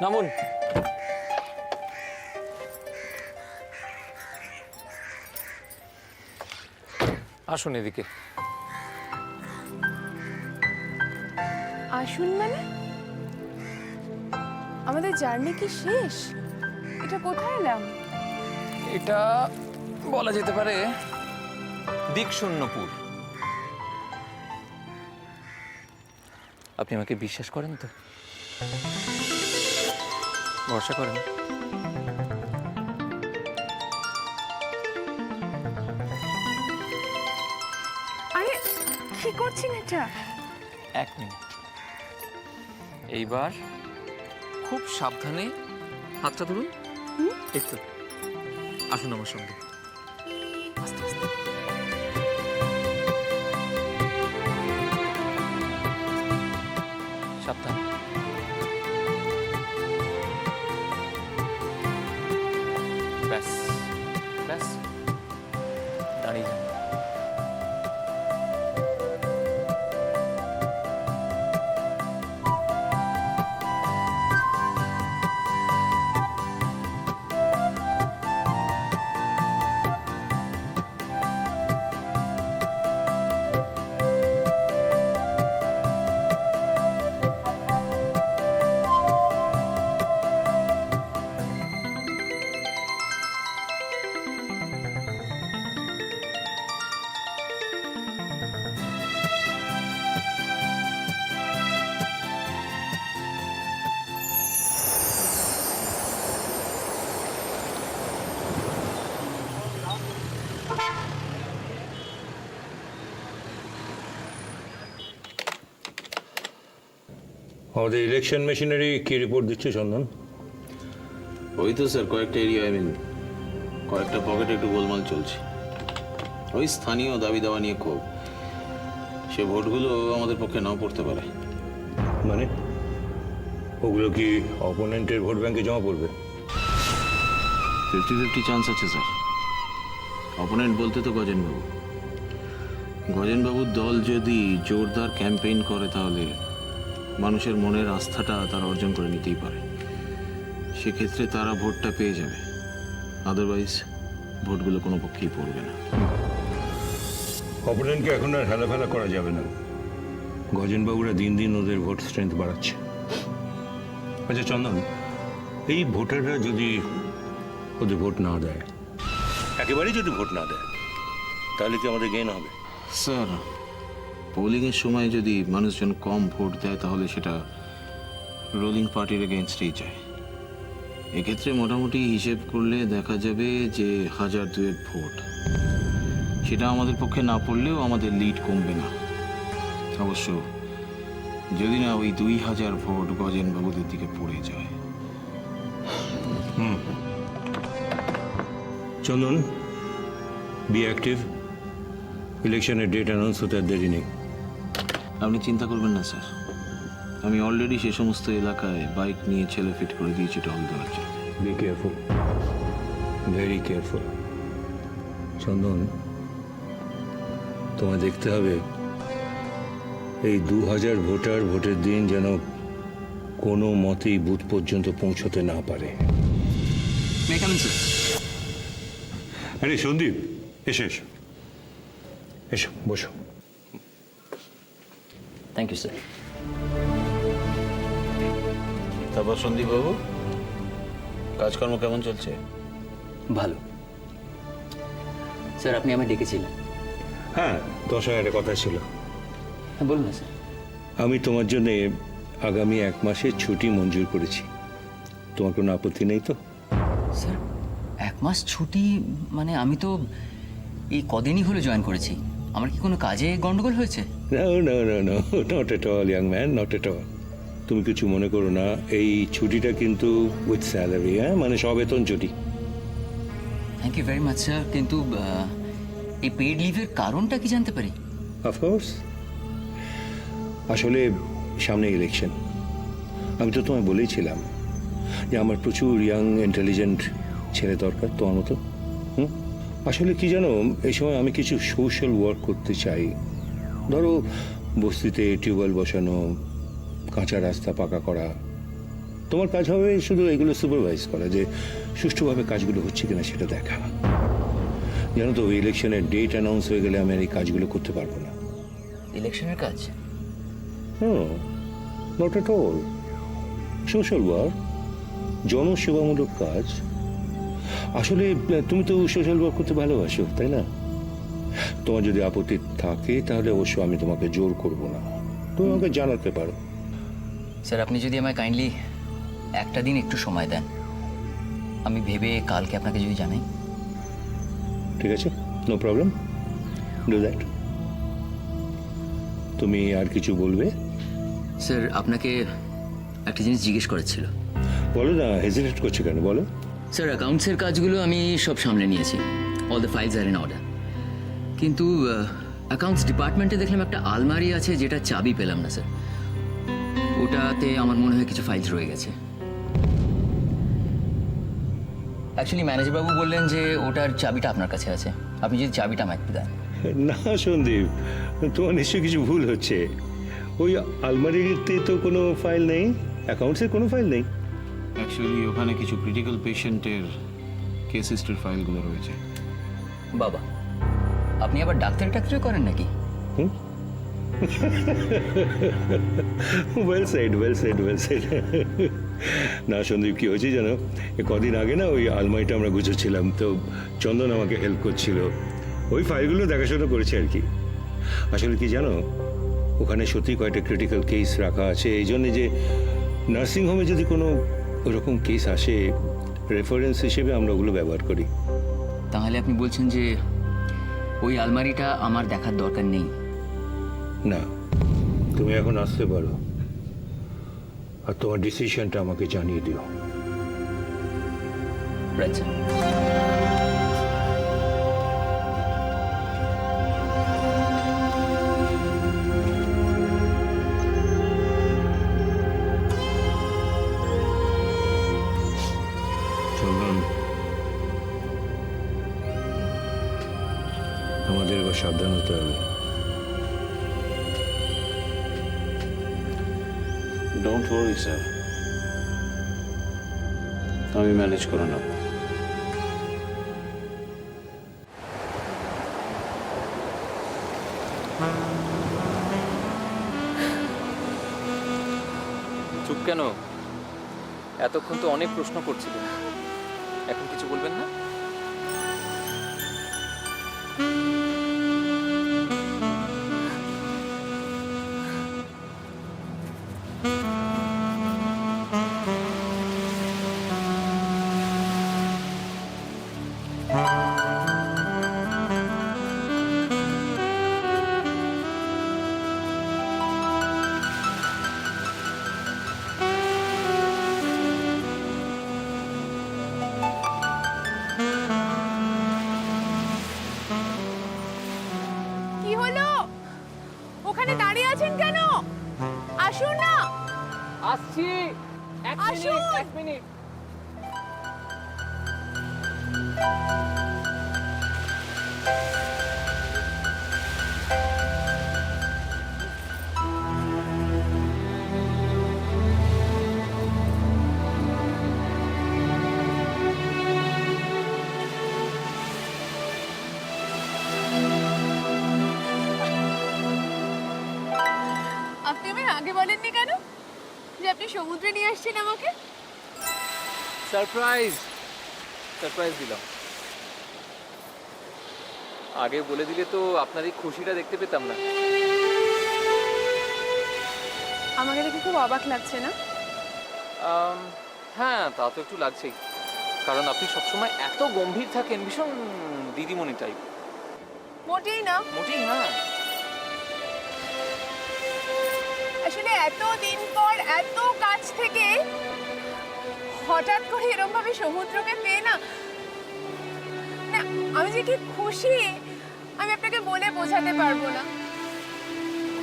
নামুন। আসুন এদিকে। আসুন মানে? আমাদের জার্নি কি শেষ? এটা কোথায় এলাম? এটা বলা যেতে পারে দিকশূন্যপুর। আপনি আমাকে বিশ্বাস করেন তো? ভরসা করেন? আরে কি করছেন এটা? 1 মিনিট। এইবার খুব সাবধানে হাতটা ধরুন। এই তো, আসুন আমার সঙ্গে। আস্তে আস্তে। সাবধান। ব্যাস ব্যাস, দাঁড়িয়ে যান। আমাদের ইলেকশন মেশিনারি কি রিপোর্ট দিচ্ছে চন্দন? ওই তো স্যার কয়েকটা এরিয়া কয়েকটা পকেটে একটু গোলমাল চলছে। ওই স্থানীয় দাবি দাওয়া নিয়ে ক্ষোভ। সে ভোটগুলো আমাদের পক্ষে নাও পড়তে পারে। মানে ওগুলো কি অপোনেন্টের ভোট ব্যাংকে জমা পড়বে? 50-50 চান্স আছে স্যার। অপোনেন্ট বলতে তো গজেনবাবু। গজেনবাবুর দল যদি জোরদার ক্যাম্পেইন করে তাহলে মানুষের মনের আস্থাটা তারা অর্জন করে নিতেই পারে। সেক্ষেত্রে তারা ভোটটা পেয়ে যাবে। আদারওয়াইজ ভোটগুলো কোনো পক্ষেই পড়বে না। অপোনেন্টকে এখন আর হেলাফেলা করা যাবে না। গজেনবাবুরা দিন দিন ওদের ভোট স্ট্রেংথ বাড়াচ্ছে। আচ্ছা চন্দন, এই ভোটাররা যদি ওদের ভোট না দেয়, একেবারেই যদি ভোট না দেয়, তাহলে কি আমাদের গেইন হবে? স্যার, পোলিংয়ের সময় যদি মানুষজন কম ভোট দেয় তাহলে সেটা রুলিং পার্টির এগেনস্টেই যায়। এক্ষেত্রে মোটামুটি হিসেব করলে দেখা যাবে যে 1000-2 ভোট, সেটা আমাদের পক্ষে না পড়লেও আমাদের লিড কমবে না। অবশ্য যদি না ওই 2000 ভোট গজেনবাবুদের দিকে পড়ে যায়। চন্দন, বি অ্যাক্টিভ। ইলেকশনের ডেট অ্যানাউন্স হতে আর দেরি নেই। আপনি চিন্তা করবেন না স্যার, আমি অলরেডি সে সমস্ত এলাকায় বাইক নিয়ে ছেলে ফিট করে দিয়েছি টহল দেওয়ার জন্য। Be careful, very careful. Chandan, তোমায় দেখতে হবে এই 2000 ভোটার ভোটের দিন যেন কোনো মতেই বুথ পর্যন্ত পৌঁছতে না পারে। আরে সন্দীপ, এসো এসো এসো, বসো। Thank you sir. তারপর সন্দীপবাবু, কাজকর্ম কেমন চলছে? ভালো। স্যার আপনি আমায় ডেকেছিলেন? হ্যাঁ, তোমার সঙ্গে একটা কথা ছিল। হ্যাঁ বলুন না স্যার। আমি তোমার জন্য আগামী 1 মাসের ছুটি মঞ্জুর করেছি। তোমার কোনো আপত্তি নেই তো? স্যার 1 মাস ছুটি মানে আমি তো এই কদিনই হলো জয়েন করেছি। আমার কি কোনো কাজে গন্ডগোল হয়েছে? No, no, no, no, not at all, young man, not at all. তুমি কিছু মনে করো না, এই ছুটিটা কিন্তু উইথ স্যালারি, হ্যাঁ, মানে সবেতন ছুটি। Thank you very much sir, কিন্তু এই পেইড লিভের কারণটা কি জানতে পারি? অফকোর্স, আসলে সামনে ইলেকশন। আমি তো তোমায় বলেইছিলাম যে আমার প্রচুর ইয়াং ইন্টেলিজেন্ট ছেলে দরকার তোমার মতো। আসলে কি জানো, এই সময় আমি কিছু সোশ্যাল ওয়ার্ক করতে চাই। ধরো বস্তিতে টিউবওয়েল বসানো, কাঁচা রাস্তা পাকা করা, তোমার কাজ হবে শুধু এগুলো সুপারভাইজ করা, যে সুষ্ঠুভাবে কাজগুলো হচ্ছে কিনা সেটা দেখা। জানো তো, ওই ইলেকশনের ডেট অ্যানাউন্স হয়ে গেলে আমি আর এই কাজগুলো করতে পারবো না। ইলেকশনের কাজ? Not at all. Social work, জনসেবামূলক কাজ। আসলে তুমি তো সোশ্যাল ওয়ার্ক করতে ভালোবাসো, তাই না? তোমার যদি আপত্তি থাকে তাহলে অবশ্য আমি তোমাকে জোর করব না, তুমি আমাকে জানাতে পারো। স্যার, আপনি যদি আমায় কাইন্ডলি একটা দিন একটু সময় দেন, আমি ভেবে কালকে আপনাকে যদি জানাই। ঠিক আছে, নো প্রবলেম, ডু দ্যাট। তুমি আর কিছু বলবে? স্যার, আপনাকে একটা জিনিস জিজ্ঞেস করার ছিল। বলো না, হেজিটেট করছো কেন, বলো। স্যার, অ্যাকাউন্টসের কাজগুলো আমি সব সামলে নিয়েছি, all the files are in order. কিন্তু অ্যাকাউন্টস ডিপার্টমেন্টে দেখলাম একটা আলমারি আছে যেটা চাবি পেলাম না স্যার। ওটাতে আমার মনে হয় কিছু ফাইলস রয়ে গেছে। অ্যাকচুয়ালি ম্যানেজারবাবু বললেন যে ওটার চাবিটা আপনার কাছে আছে, আপনি যদি চাবিটা আমায় একটু দেন। না সন্দীপ, তোমার নিশ্চয়ই কিছু ভুল হচ্ছে। ওই আলমারিতে তো কোনো ফাইল নেই, অ্যাকাউন্টসের কোনো ফাইল নেই। অ্যাকচুয়ালি ওখানে কিছু ক্রিটিক্যাল পেশেন্টের কেস হিস্ট্রির ফাইলগুলো রয়েছে। বাবা, আপনি আবার ডাক্তারি টাক্তারি করেন নাকি? Well side, well side, well side. না সন্দীপ, কি হয়েছে জানো, কদিন আগে না ওই আলমারিটা আমরা গুছোচ্ছিলাম, তো চন্দন আমাকে হেল্প করছিল, ওই ফাইলগুলো দেখাশোনা করেছে আর কি। আসলে কি জানো, ওখানে সত্যি কয়েকটা ক্রিটিক্যাল কেস রাখা আছে, এই জন্যে যে নার্সিংহোমে যদি কোনো ওরকম কেস আসে, রেফারেন্স হিসেবে আমরা ওগুলো ব্যবহার করি। তাহলে আপনি বলছেন যে ওই আলমারিটা আমার দেখার দরকার নেই? না, তুমি এখন আসতে পারো, আর তোমার ডিসিশনটা আমাকে জানিয়ে দিও। আচ্ছা। চন্দন, আমাদের এবার সাবধান হতে হবে। ডোন্ট ওয়ারি স্যার, আমি ম্যানেজ করে নেব। চুপ কেন? এতক্ষণ তো অনেক প্রশ্ন করছিলেন, এখন কিছু বলবেন না? কি হলো? ওখানে দাঁড়িয়ে আছেন কেন? আসুন না। আসছি, আসুন। এক মিনিট। আপনি আমায় আগে বলেননি কেন যে আপনি সমুদ্রে নিয়ে আসছেন আমাকে? সারপ্রাইজ, সারপ্রাইজ দিলাম। আগে বলে দিলে তো আপনার এই খুশিটা দেখতে পেতাম না। আমাকে দেখে খুব অবাক লাগছে না? হ্যাঁ, তা তো একটু লাগছেই, কারণ আপনি সবসময় এত গম্ভীর থাকেন, ভীষণ দিদিমণি টাইপ। মোটেই না। মোটেই হ্যাঁ। আসলে এত দিন পর এত কাছ থেকে হঠাৎ করে এরকম ভাবে সমুদ্রকে পেয়ে না, না আমি যে কি খুশি আমি আপনাকে বলে বোঝাতে পারবো না।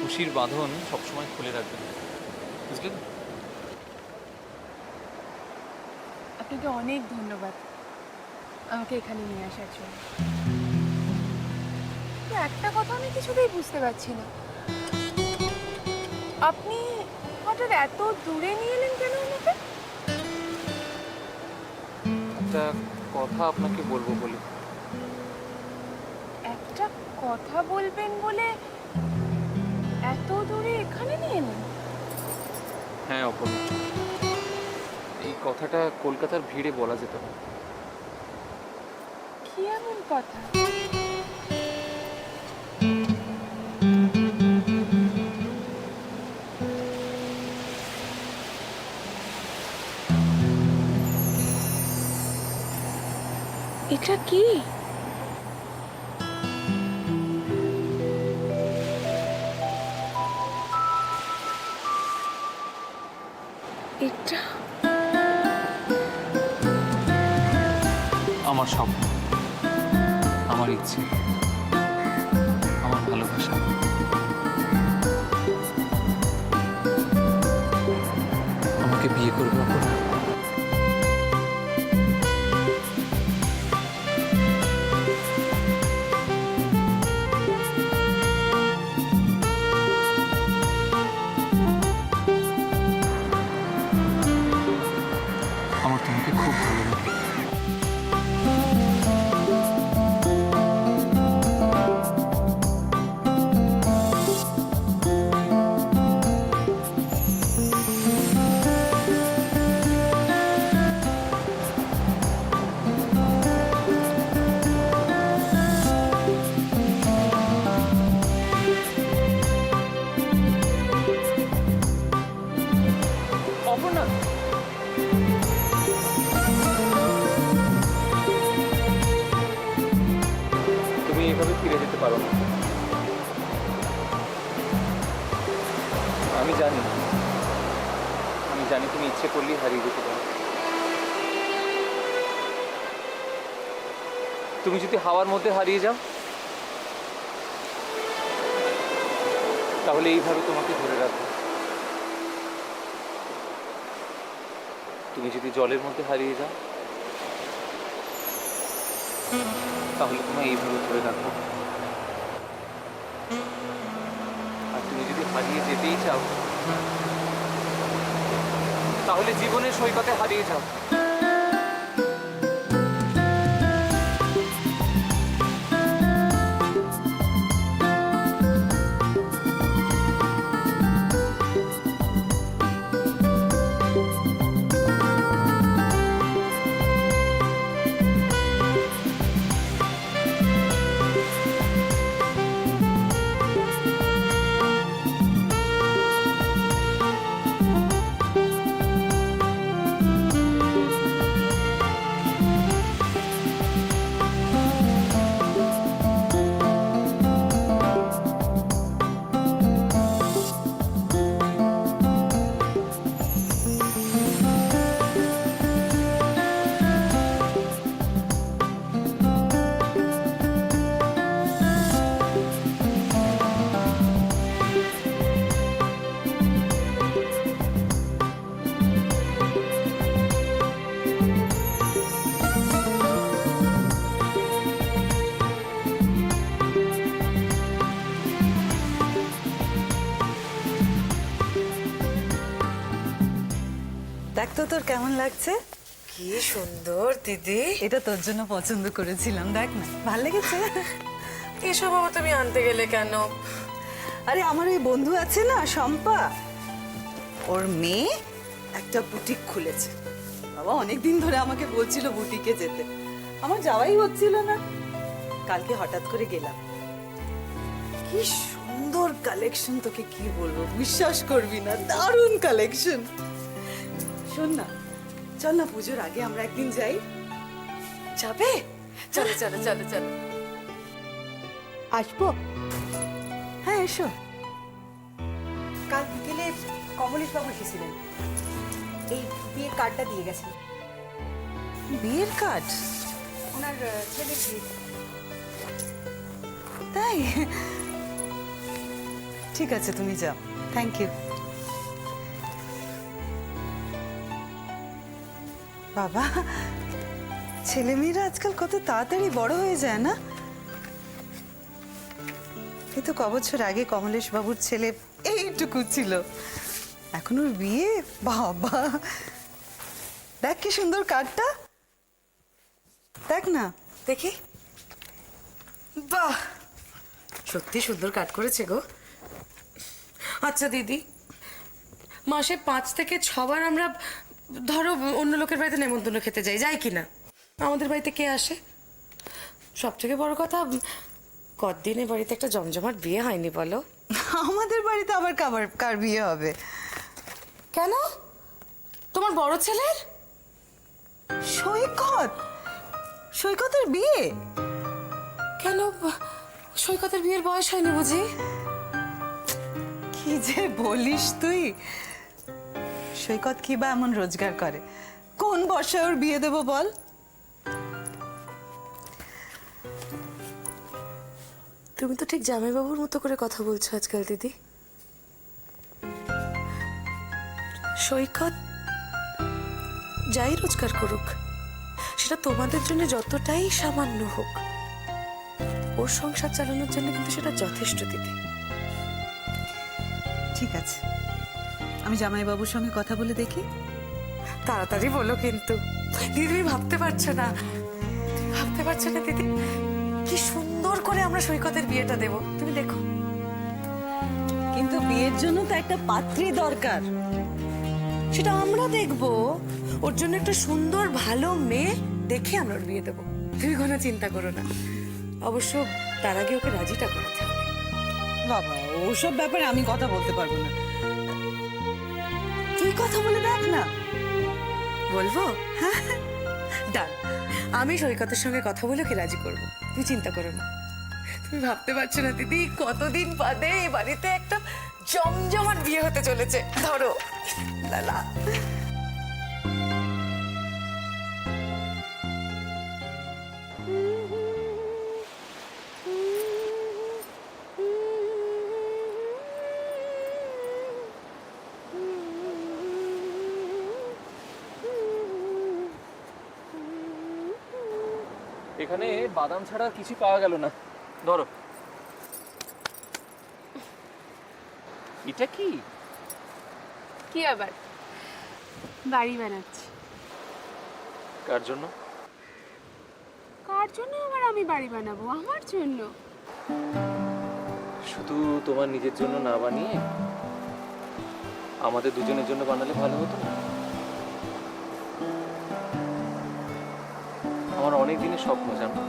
খুশির বাঁধন সবসময় খুলে রাখবেন, বুঝলেন? আপনাকে অনেক ধন্যবাদ আমাকে এখানে নিয়ে আসার জন্য। কিন্তু একটা কথা আমি কিছুতেই বুঝতে পারছি না, আপনি হঠাৎ এত দূরে নিয়ে এলেন কেন আমাকে? একটা কথা আপনাকে বলবো বলে। একটা কথা বলবেন বলে এত দূরে এখানে নিয়ে এলেন? হ্যাঁ অপর্ণা, এই কথাটা কলকাতার ভিড়ে বলা যেত না। কি এমন কথা? এটা কি? এটা আমার স্বপ্ন, আমার ইচ্ছে, আমার ভালোবাসা। আমাকে বিয়ে করবে অপর্ণা? আমার তোমাকে খুব ভালো লাগে। অপর্ণা, তুমি এভাবে ফিরে যেতে পারো না। আমি জানি, আমি জানি তুমি ইচ্ছে করলেই হারিয়ে যেতে পারো। তুমি যদি হাওয়ার মধ্যে হারিয়ে যাও, তাহলে এইভাবে তোমাকে ধরে রাখবো। তুমি যদি জলের মধ্যে হারিয়ে যাও, তাহলে তোমায় এইভাবে ধরে রাখবো। আর তুমি যদি হারিয়ে যেতেই চাও, তাহলে জীবনের সৈকতে হারিয়ে যাও। দেখ তো তোর কেমন লাগছে? কি সুন্দর দিদি। এটা তোর জন্য পছন্দ করেছিলাম, দেখ না ভাল লেগেছে? এসব আবার তুমি আনতে গেলে কেন? আরে আমার ওই বন্ধু আছে না শম্পা, ওর মেয়ে একটা বুটিক খুলেছে। বাবা অনেকদিন ধরে আমাকে বলছিল বুটিকে যেতে, আমার যাওয়াই হচ্ছিল না। কালকে হঠাৎ করে গেলাম, কি সুন্দর কালেকশন, তোকে কি বলবো, বিশ্বাস করবি না, দারুণ কালেকশন। শোন না, চল না পুজোর আগে আমরা একদিন যাই। যাবে? চলো চলো চলো চলো। আসবো? হ্যাঁ এসো। কাল বিকেলে কমলেশ বাবু এসেছিলেন, এই বিয়ের কার্ডটা দিয়ে গেছেন। বিয়ের কার্ড? ওনার ছেলের বিয়ে। তাই? ঠিক আছে তুমি যাও, থ্যাংক ইউ। বাবা, ছেলেমেয়েরা আজকাল কত তাড়াতাড়ি বড় হয়ে যায় না? এই তো কবছর আগে কমলেশ বাবুর ছেলে এইটুকু ছিল, এখন ওর বিয়ে। বাবা দেখ কি সুন্দর কার্ডটা। দেখ না। দেখি। বাহ, সত্যি সুন্দর কাট করেছে গো। আচ্ছা দিদি, মাসে 5 থেকে 6 বার আমরা ধরো অন্য লোকের বাড়িতে নেমন্তন্ন খেতে যাই কি না? আমাদের বাড়িতে কে আসে? সব থেকে বড় কথা, কতদিনে বাড়িতে একটা জমজমাট বিয়ে হয়নি বলো? আমাদের বাড়িতে আবার কার বিয়ে হবে? কেন? তোমার বড় ছেলের? সৈকতের বিয়ে? কেন, সৈকতের বিয়ের বয়স হয়নি বুঝি? কি যে বলিস তুই! সৈকত কি বা এমন রোজগার করে, কোন বর্ষায় ওর বিয়ে দেবো বল? তুমি তো ঠিক জামাইবাবুর মতো করে কথা বলছো আজকাল দিদি। সৈকত যাই রোজগার করুক, সেটা তোমাদের জন্য যতটাই সামান্য হোক, ওর সংসার চালানোর জন্য কিন্তু সেটা যথেষ্ট দিদি। ঠিক আছে, আমি জামাইবাবুর সঙ্গে কথা বলে দেখি। তাড়াতাড়ি বলো কিন্তু দিদি। তুমি ভাবতে পারছো না, ভাবতে পারছো না দিদি, কি সুন্দর করে আমরা সৈকতের বিয়েটা দেব, তুমি দেখো। কিন্তু বিয়ের জন্য তো একটা পাত্রী দরকার। সেটা আমরা দেখবো। ওর জন্য একটা সুন্দর ভালো মেয়ে দেখে আমরা ওর বিয়ে দেবো, তুমি কোনো চিন্তা করো না। অবশ্য তার আগে ওকে রাজিটা করাতে হবে। বাবা, ওসব ব্যাপারে আমি কথা বলতে পারবো না। তুই কথা বলে দেখ না। বলবো? হ্যাঁ, ডান। আমি সৈকতের সঙ্গে কথা বলে ওকে রাজি করবো, তুমি চিন্তা করো না। তুমি ভাবতে পারছো না দিদি, কতদিন বাদে এই বাড়িতে একটা জমজমাট বিয়ে হতে চলেছে। ধরো লালা। এখানে বাদাম ছাড়া আর কিছু পাওয়া গেল না। ধরো। এটা কি? কি আবার? বাড়ি বানাচ্ছি। কার জন্য? কার জন্য আবার আমি বাড়ি বানাবো? আমার জন্য। শুধু তোমার নিজের জন্য না বানিয়ে আমাদের দুজনের জন্য বানালে ভালো হতো না? আমার অনেক দিনের স্বপ্ন, জানো,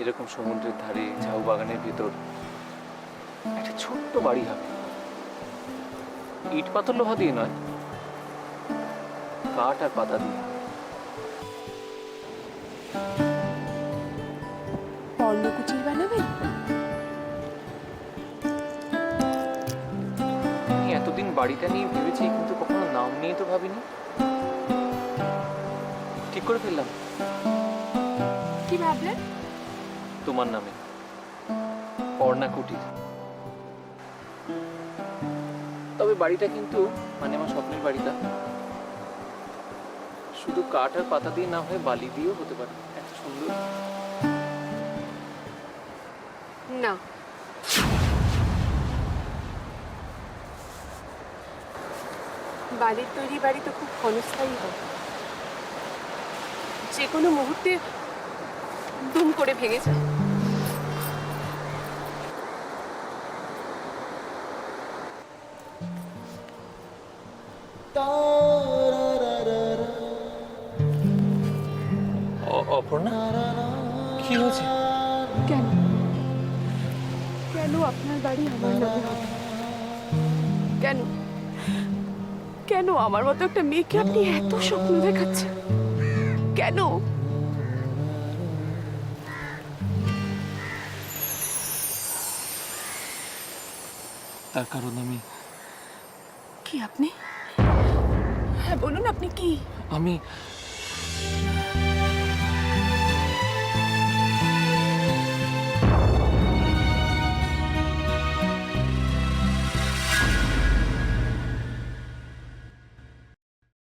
এরকম সমুদ্রের ধারে ঝাউ বাগানের ভেতর একটা ছোট্ট বাড়ি হবে। ইট পাথর লোহা দিয়ে নয়, কাঠ আর পাতা দিয়ে। পর্ণকুটির বানাবেন? আমি এতদিন বাড়িটা নিয়ে ভেবেছি, কিন্তু কখনো নাম নিয়ে তো ভাবিনি। ঠিক করে ফেললাম। কি ভাবলেন? তোমার নামে, পর্ণা কুটির। তবে বাড়িটা কিন্তু, মানে আমার স্বপ্নের বাড়িটা, শুধু কাঠ আর পাতা দিয়ে না হয়ে বালি দিয়েও হতে পারে। এত সুন্দর। না, বালির তৈরি বাড়ি তো খুব ক্ষণস্থায়ী হয়, যে কোনো মুহূর্তে দুম করে ভেঙে যায়। অপর্ণা, কি হয়েছে? কেন কেন আপনার বাড়ি আমার নামে হবে? কেন কেন আমার মতো একটা মেয়েকে আপনি এত স্বপ্ন দেখাচ্ছেন? কেন? তার কারণ আমি। কি আপনি? হ্যাঁ বলুন, আপনি কি? আমি